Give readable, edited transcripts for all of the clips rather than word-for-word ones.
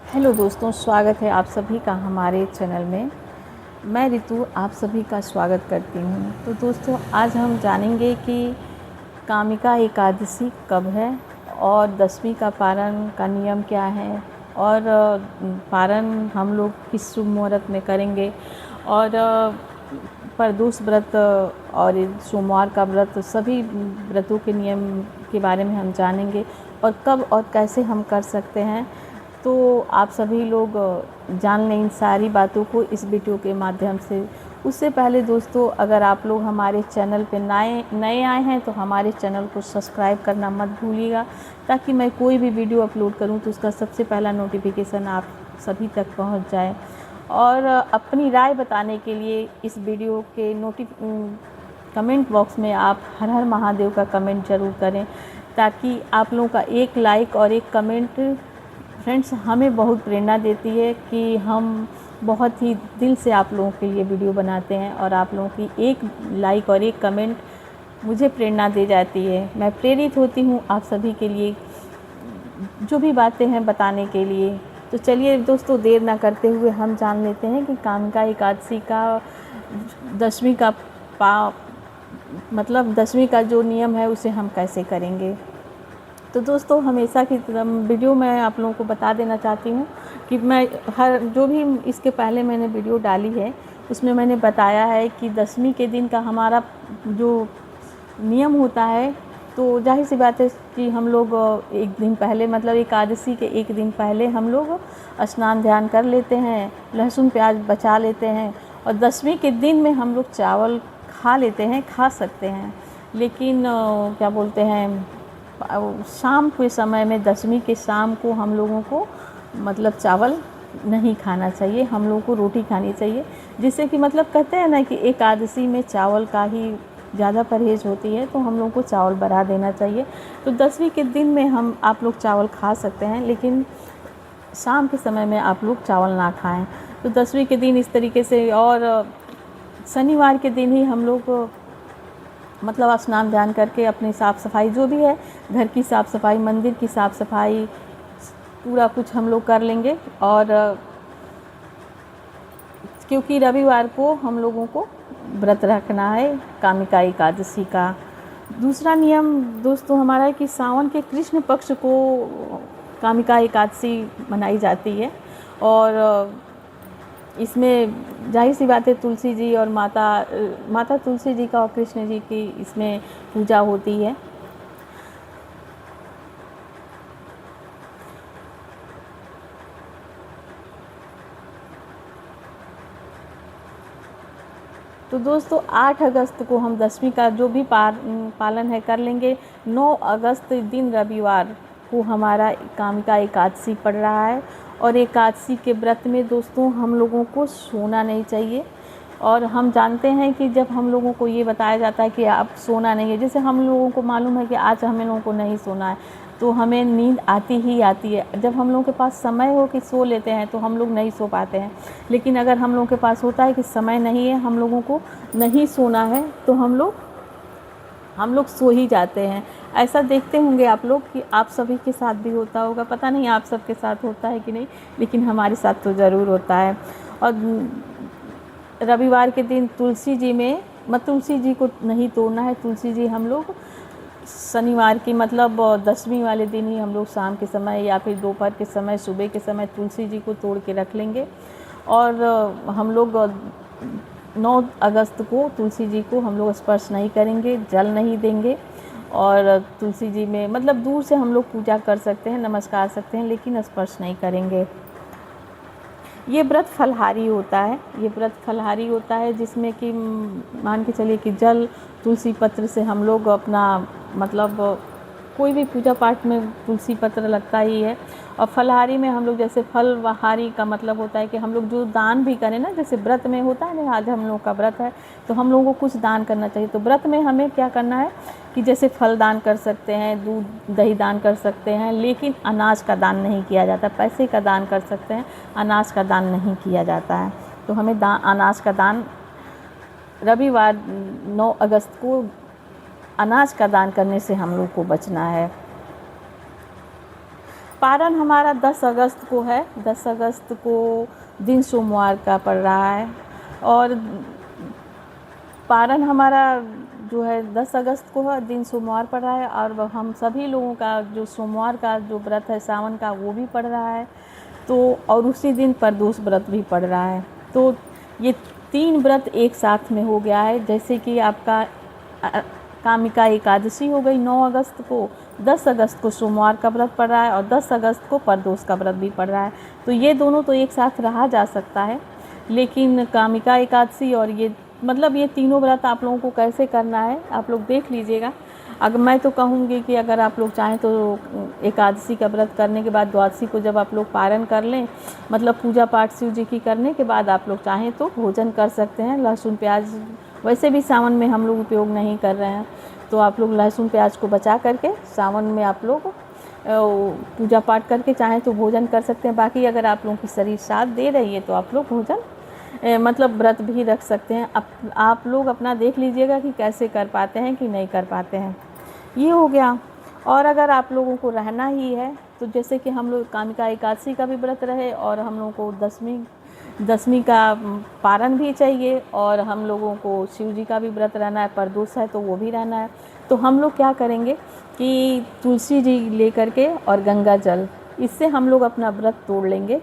Hello दोस्तों, स्वागत है आप सभी का हमारे चैनल में। मैं ऋतु आप सभी का स्वागत करती हूँ। तो दोस्तों, आज हम जानेंगे कि कामिका एकादशी कब है और दसवीं का पारण का नियम क्या है और पारण हम लोग किस शुभ मुहूर्त में करेंगे और प्रदोष व्रत और सोमवार का व्रत, सभी व्रतों के नियम के बारे में हम जानेंगे और कब और कैसे हम कर सकते हैं। तो आप सभी लोग जान लें इन सारी बातों को इस वीडियो के माध्यम से। उससे पहले दोस्तों, अगर आप लोग हमारे चैनल पे नए आए हैं तो हमारे चैनल को सब्सक्राइब करना मत भूलिएगा, ताकि मैं कोई भी वीडियो अपलोड करूं तो उसका सबसे पहला नोटिफिकेशन आप सभी तक पहुंच जाए। और अपनी राय बताने के लिए इस वीडियो के कमेंट बॉक्स में आप हर हर महादेव का कमेंट ज़रूर करें, ताकि आप लोगों का एक लाइक और एक कमेंट फ्रेंड्स हमें बहुत प्रेरणा देती है कि हम बहुत ही दिल से आप लोगों के लिए वीडियो बनाते हैं और आप लोगों की एक लाइक और एक कमेंट मुझे प्रेरणा दे जाती है। मैं प्रेरित होती हूँ आप सभी के लिए जो भी बातें हैं बताने के लिए। तो चलिए दोस्तों, देर ना करते हुए हम जान लेते हैं कि कामिका एकादशी का दसवीं का दसवीं का जो नियम है उसे हम कैसे करेंगे। तो दोस्तों, हमेशा की तरह वीडियो में आप लोगों को बता देना चाहती हूँ कि मैं हर जो भी इसके पहले मैंने वीडियो डाली है उसमें मैंने बताया है कि दसवीं के दिन का हमारा जो नियम होता है, तो जाहिर सी बात है कि हम लोग एक दिन पहले एकादशी के एक दिन पहले हम लोग स्नान ध्यान कर लेते हैं, लहसुन प्याज बचा लेते हैं और दसवीं के दिन में हम लोग चावल खा सकते हैं। लेकिन क्या बोलते हैं, शाम के समय में दसवीं के शाम को हम लोगों को चावल नहीं खाना चाहिए, हम लोगों को रोटी खानी चाहिए। जिससे कि कहते हैं ना कि एकादशी में चावल का ही ज़्यादा परहेज होती है, तो हम लोगों को चावल बढ़ा देना चाहिए। तो दसवीं के दिन में आप लोग चावल खा सकते हैं, लेकिन शाम के समय में आप लोग चावल ना खाएं। तो दसवीं के दिन इस तरीके से, और शनिवार के दिन ही हम लोग स्नान ध्यान करके अपनी साफ़ सफाई जो भी है, घर की साफ़ सफाई, मंदिर की साफ़ सफाई, पूरा कुछ हम लोग कर लेंगे। और क्योंकि रविवार को हम लोगों को व्रत रखना है कामिका एकादशी का। दूसरा नियम दोस्तों हमारा है कि सावन के कृष्ण पक्ष को कामिका एकादशी मनाई जाती है और इसमें जाहिर सी बात है तुलसी जी और माता तुलसी जी का और कृष्ण जी की इसमें पूजा होती है। तो दोस्तों 8 अगस्त को हम दसवीं का जो भी पालन है कर लेंगे। 9 अगस्त दिन रविवार को हमारा कामिका एकादशी पड़ रहा है और एकादशी के व्रत में दोस्तों हम लोगों को सोना नहीं चाहिए। और हम जानते हैं कि जब हम लोगों को ये बताया जाता है कि आप सोना नहीं है, जैसे हम लोगों को मालूम है कि आज हम लोगों को नहीं सोना है, तो हमें नींद आती ही आती है। जब हम लोगों के पास समय हो कि सो लेते हैं तो हम लोग नहीं सो पाते हैं। लेकिन अगर हम लोगों के पास होता है कि समय नहीं है, हम लोगों को नहीं सोना है, तो हम लोग सो ही जाते हैं। ऐसा देखते होंगे आप लोग कि आप सभी के साथ भी होता होगा, पता नहीं आप सबके साथ होता है कि नहीं, लेकिन हमारे साथ तो ज़रूर होता है। और रविवार के दिन तुलसी जी को नहीं तोड़ना है। तुलसी जी हम लोग शनिवार की दसवीं वाले दिन ही हम लोग शाम के समय या फिर दोपहर के समय, सुबह के समय तुलसी जी को तोड़ के रख लेंगे। और हम लोग 9 अगस्त को तुलसी जी को हम लोग स्पर्श नहीं करेंगे, जल नहीं देंगे। और तुलसी जी में दूर से हम लोग पूजा कर सकते हैं, नमस्कार सकते हैं, लेकिन स्पर्श नहीं करेंगे। ये व्रत फलहारी होता है, जिसमें कि मान के चलिए कि जल, तुलसी पत्र से हम लोग अपना कोई भी पूजा पाठ में तुलसी पत्र लगता ही है। और फलहारी में हम लोग जैसे फलहारी का होता है कि हम लोग जो दान भी करें ना, जैसे व्रत में होता है ना, आज हम लोग का व्रत है तो हम लोगों को कुछ दान करना चाहिए। तो व्रत में हमें क्या करना है कि जैसे फल दान कर सकते हैं, दूध दही दान कर सकते हैं, लेकिन अनाज का दान नहीं किया जाता। पैसे का दान कर सकते हैं, अनाज का दान नहीं किया जाता है। तो हमें अनाज का दान रविवार 9 अगस्त को अनाज का दान करने से हम लोग को बचना है। पारण हमारा 10 अगस्त को है। 10 अगस्त को दिन सोमवार का पड़ रहा है और पारण हमारा जो है 10 अगस्त को है, दिन सोमवार पड़ रहा है और हम सभी लोगों का जो सोमवार का जो व्रत है सावन का वो भी पड़ रहा है। तो और उसी दिन प्रदोष व्रत भी पड़ रहा है। तो ये 3 व्रत एक साथ में हो गया है। जैसे कि आपका कामिका एकादशी हो गई 9 अगस्त को, 10 अगस्त को सोमवार का व्रत पड़ रहा है और 10 अगस्त को प्रदोष का व्रत भी पड़ रहा है। तो ये दोनों तो एक साथ रहा जा सकता है, लेकिन कामिका एकादशी और ये मतलब ये तीनों व्रत आप लोगों को कैसे करना है आप लोग देख लीजिएगा। अगर मैं तो कहूँगी कि अगर आप लोग चाहें तो एकादशी का व्रत करने के बाद द्वादशी को जब आप लोग पारण कर लें, मतलब पूजा पाठ शिव जी की करने के बाद आप लोग चाहें तो भोजन कर सकते हैं। लहसुन प्याज वैसे भी सावन में हम लोग उपयोग नहीं कर रहे हैं, तो आप लोग लहसुन प्याज को बचा करके सावन में आप लोग पूजा पाठ करके चाहें तो भोजन कर सकते हैं। बाकी अगर आप लोगों की शरीर साथ दे रही है तो आप लोग भोजन मतलब व्रत भी रख सकते हैं। आप लोग अपना देख लीजिएगा कि कैसे कर पाते हैं कि नहीं कर पाते हैं। ये हो गया। और अगर आप लोगों को रहना ही है तो जैसे कि हम लोग कामिका एकादशी का भी व्रत रहे और हम लोगों को दसवीं का पारण भी चाहिए और हम लोगों को शिव जी का भी व्रत रहना है, प्रदोष है तो वो भी रहना है। तो हम लोग क्या करेंगे कि तुलसी जी लेकर के और गंगा जल, इससे हम लोग अपना व्रत तोड़ लेंगे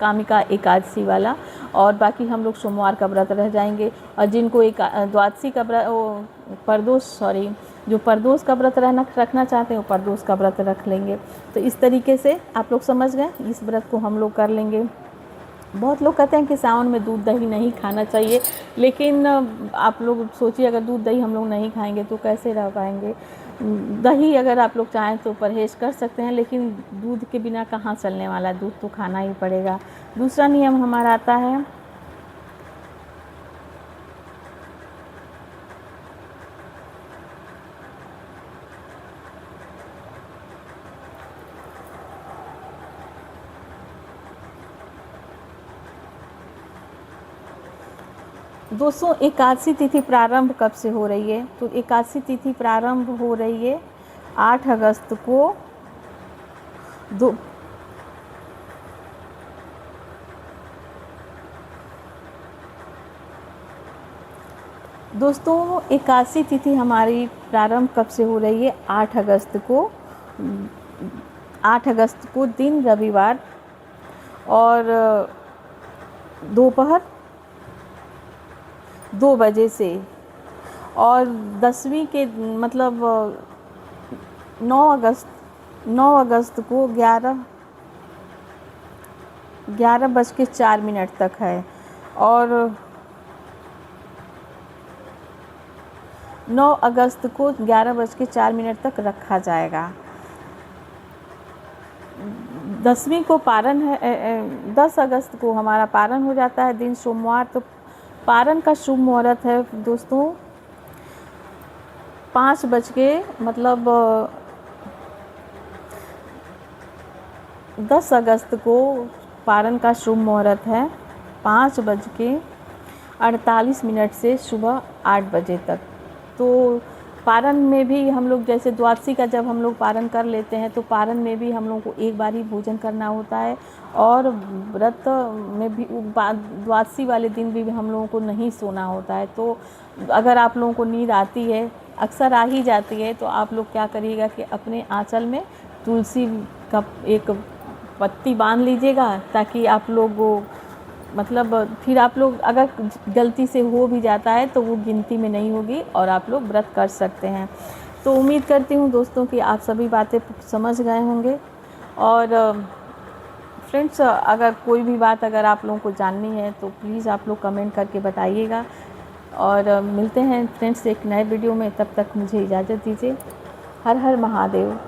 कामिका एकादशी वाला, और बाकी हम लोग सोमवार का व्रत रह जाएंगे। और जिनको द्वादशी का व्रत जो प्रदोष का व्रत रखना चाहते हैं वो प्रदोष का व्रत रख लेंगे। तो इस तरीके से आप लोग समझ गए, इस व्रत को हम लोग कर लेंगे। बहुत लोग कहते हैं कि सावन में दूध दही नहीं खाना चाहिए, लेकिन आप लोग सोचिए अगर दूध दही हम लोग नहीं खाएंगे तो कैसे रह पाएंगे। दही अगर आप लोग चाहें तो परहेज़ कर सकते हैं, लेकिन दूध के बिना कहाँ चलने वाला, दूध तो खाना ही पड़ेगा। दूसरा नियम हमारा आता है दोस्तों, एकादशी तिथि प्रारंभ कब से हो रही है? तो एकादशी तिथि प्रारंभ हो रही है 8 अगस्त को दोस्तों एकादशी तिथि हमारी प्रारंभ कब से हो रही है? 8 अगस्त को दिन रविवार और दोपहर 2 बजे से, और 10वीं के मतलब 9 अगस्त को 11:04 तक है, और 9 अगस्त को 11:04 तक रखा जाएगा। 10वीं को पारण है, 10 अगस्त को हमारा पारण हो जाता है दिन सोमवार। तो पारण का शुभ मुहूर्त है दोस्तों 5 बज के मतलब 10 अगस्त को पारण का शुभ मुहूर्त है 5:48 से सुबह 8 बजे तक। तो पारण में भी हम लोग जैसे द्वादशी का जब हम लोग पारण कर लेते हैं तो पारण में भी हम लोगों को एक बार ही भोजन करना होता है, और व्रत में भी द्वादशी वाले दिन भी हम लोगों को नहीं सोना होता है। तो अगर आप लोगों को नींद आती है, अक्सर आ ही जाती है, तो आप लोग क्या करिएगा कि अपने आंचल में तुलसी का एक पत्ती बांध लीजिएगा, ताकि आप लोग मतलब फिर आप लोग अगर गलती से हो भी जाता है तो वो गिनती में नहीं होगी और आप लोग व्रत कर सकते हैं। तो उम्मीद करती हूँ दोस्तों कि आप सभी बातें समझ गए होंगे। और फ्रेंड्स, अगर कोई भी बात अगर आप लोगों को जाननी है तो प्लीज़ आप लोग कमेंट करके बताइएगा। और मिलते हैं फ्रेंड्स एक नए वीडियो में, तब तक मुझे इजाज़त दीजिए। हर हर महादेव।